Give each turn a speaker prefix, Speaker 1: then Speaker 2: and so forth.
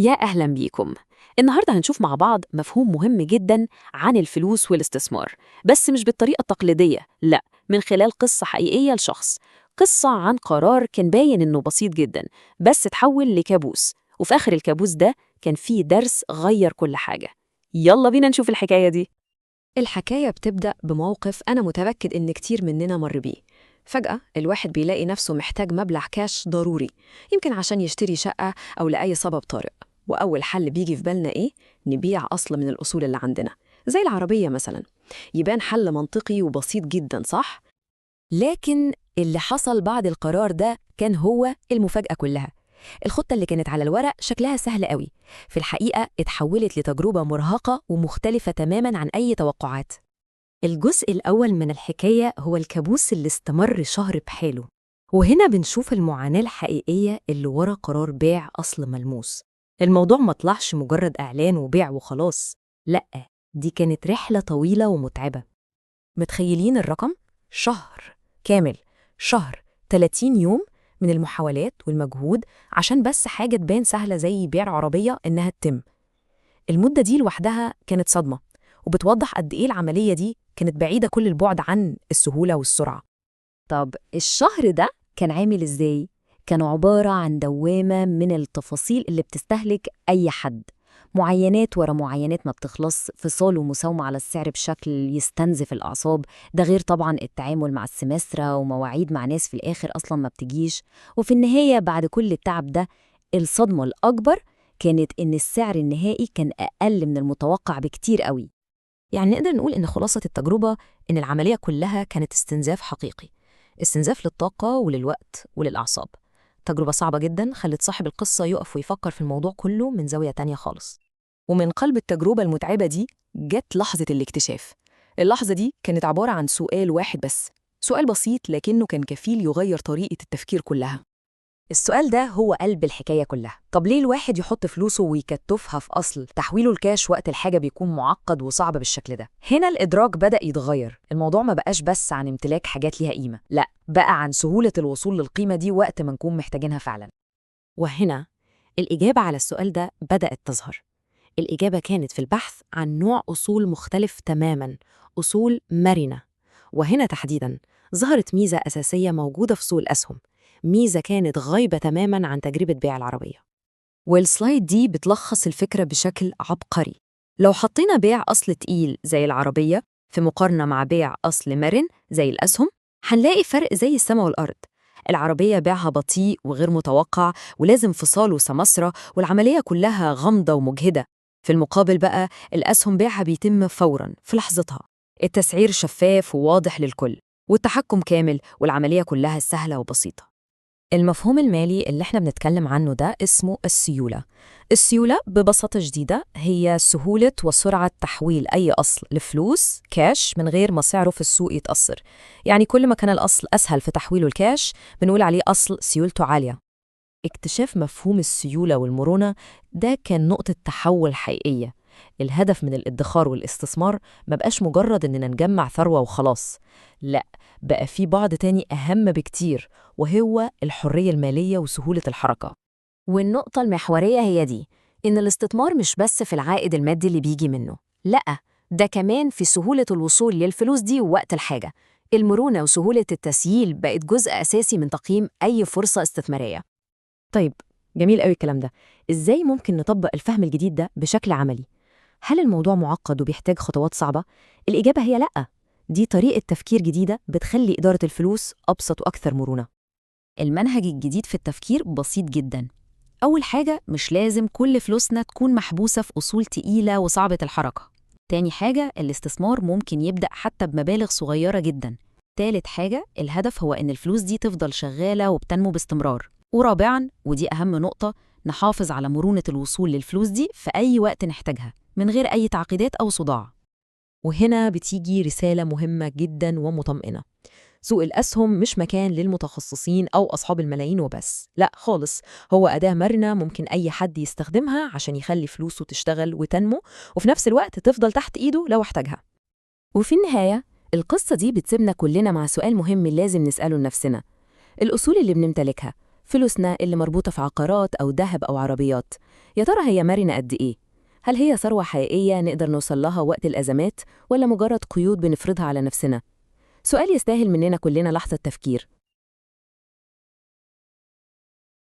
Speaker 1: يا أهلا بيكم. النهاردة هنشوف مع بعض مفهوم مهم جدا عن الفلوس والاستثمار، بس مش بالطريقة التقليدية، لا، من خلال قصة حقيقية لشخص. قصة عن قرار كان باين إنه بسيط جدا، بس اتحول لكابوس، وفي آخر الكابوس ده كان فيه درس غير كل حاجة. يلا بينا نشوف الحكاية دي.
Speaker 2: الحكاية بتبدأ بموقف أنا متأكد إن كتير مننا مر بيه. فجأة الواحد بيلاقي نفسه محتاج مبلغ كاش ضروري، يمكن عشان يشتري شقة أو لأي سبب طارئ. وأول حل بيجي في بالنا إيه؟ نبيع أصل من الأصول اللي عندنا، زي العربية مثلا. يبان حل منطقي وبسيط جدا، صح؟ لكن اللي حصل بعد القرار ده كان هو المفاجأة كلها. الخطة اللي كانت على الورق شكلها سهل قوي، في الحقيقة اتحولت لتجربة مرهقة ومختلفة تماماً عن أي توقعات.
Speaker 3: الجزء الأول من الحكاية هو الكابوس اللي استمر شهر بحاله، وهنا بنشوف المعاناة الحقيقية اللي ورا قرار بيع أصل ملموس. الموضوع ما طلعش مجرد إعلان وبيع وخلاص، لأ، دي كانت رحلة طويلة ومتعبة. متخيلين الرقم؟ شهر كامل، شهر 30 يوم من المحاولات والمجهود عشان بس حاجة تبان سهلة زي بيع عربية إنها تتم. المدة دي لوحدها كانت صدمة، وبتوضح قد إيه العملية دي كانت بعيدة كل البعد عن السهولة والسرعة.
Speaker 4: طب الشهر ده كان عامل إزاي؟ كان عبارة عن دوامة من التفاصيل اللي بتستهلك أي حد، معاينات ورا معاينات ما بتخلص، فصال ومساومة على السعر بشكل يستنزف الأعصاب. ده غير طبعا التعامل مع السماسرة ومواعيد مع ناس في الآخر أصلا ما بتجيش. وفي النهاية بعد كل التعب ده، الصدمة الأكبر كانت إن السعر النهائي كان أقل من المتوقع بكتير قوي.
Speaker 3: يعني نقدر نقول إن خلاصة التجربة إن العملية كلها كانت استنزاف حقيقي، استنزاف للطاقة وللوقت وللأعصاب. تجربة صعبة جدا خلت صاحب القصة يقف ويفكر في الموضوع كله من زاوية تانية خالص.
Speaker 2: ومن قلب التجربة المتعبة دي جت لحظة الاكتشاف. اللحظة دي كانت عبارة عن سؤال واحد بس، سؤال بسيط لكنه كان كفيل يغير طريقة التفكير كلها.
Speaker 5: السؤال ده هو قلب الحكاية كلها. طب ليه الواحد يحط فلوسه ويكتفها في أصل تحويله الكاش وقت الحاجة بيكون معقد وصعب بالشكل ده؟ هنا الإدراك بدأ يتغير. الموضوع ما بقاش بس عن امتلاك حاجات ليها قيمة، لا، بقى عن سهولة الوصول للقيمة دي وقت ما نكون محتاجينها فعلا.
Speaker 3: وهنا الإجابة على السؤال ده بدأت تظهر. الإجابة كانت في البحث عن نوع أصول مختلف تماماً، أصول مرنة. وهنا تحديداً ظهرت ميزة أساسية موجودة في سوق الأسهم، ميزة كانت غايبة تماماً عن تجربة بيع العربية.
Speaker 4: والسلايد دي بتلخص الفكرة بشكل عبقري. لو حطينا بيع أصل تقيل زي العربية في مقارنة مع بيع أصل مرن زي الأسهم، هنلاقي فرق زي السما والأرض. العربية بيعها بطيء وغير متوقع، ولازم فصال وسمسرة، والعملية كلها غامضة ومجهدة. في المقابل بقى الأسهم بيعها بيتم فوراً في لحظتها، التسعير شفاف وواضح للكل، والتحكم كامل، والعملية كلها سهلة وبسيطة.
Speaker 3: المفهوم المالي اللي احنا بنتكلم عنه ده اسمه السيولة. السيولة ببساطة شديدة هي سهولة وسرعة تحويل أي أصل لفلوس كاش من غير ما سعره في السوق يتأثر. يعني كل ما كان الأصل أسهل في تحويله الكاش بنقول عليه أصل سيولته عالية. اكتشاف مفهوم السيولة والمرونة ده كان نقطة تحول حقيقية. الهدف من الادخار والاستثمار ما بقاش مجرد إننا نجمع ثروة وخلاص، لا، بقى في بعد تاني أهم بكتير، وهو الحرية المالية وسهولة الحركة.
Speaker 4: والنقطة المحورية هي دي، إن الاستثمار مش بس في العائد المادي اللي بيجي منه، لأ، ده كمان في سهولة الوصول للفلوس دي وقت الحاجة. المرونة وسهولة التسييل بقت جزء أساسي من تقييم أي فرصة استثمارية.
Speaker 3: طيب، جميل قوي الكلام ده. إزاي ممكن نطبق الفهم الجديد ده بشكل عملي؟ هل الموضوع معقد وبيحتاج خطوات صعبة؟ الإجابة هي لأ. دي طريقة تفكير جديدة بتخلي إدارة الفلوس أبسط وأكثر مرونة.
Speaker 4: المنهج الجديد في التفكير بسيط جدا. أول حاجة، مش لازم كل فلوسنا تكون محبوسة في أصول تقيلة وصعبة الحركة. تاني حاجة، الاستثمار ممكن يبدأ حتى بمبالغ صغيرة جدا. تالت حاجة، الهدف هو إن الفلوس دي تفضل شغالة وبتنمو باستمرار. ورابعاً، ودي أهم نقطة، نحافظ على مرونة الوصول للفلوس دي في أي وقت نحتاجها من غير أي تعقيدات أو صداع.
Speaker 3: وهنا بتيجي رسالة مهمة جدا ومطمئنة. سوق الأسهم مش مكان للمتخصصين أو أصحاب الملايين وبس، لا خالص. هو أداة مرنة ممكن أي حد يستخدمها عشان يخلي فلوسه تشتغل وتنمو، وفي نفس الوقت تفضل تحت إيده لو احتاجها.
Speaker 4: وفي النهاية، القصة دي بتسيبنا كلنا مع سؤال مهم لازم نسأله لنفسنا. الأصول اللي بنمتلكها
Speaker 1: فلوسنا اللي مربوطة في عقارات أو ذهب أو عربيات، يا ترى هي مرنة قد إيه؟ هل هي ثروة حقيقية نقدر نوصل لها وقت الأزمات ولا مجرد قيود بنفرضها على نفسنا؟ سؤال يستاهل مننا كلنا لحظة تفكير.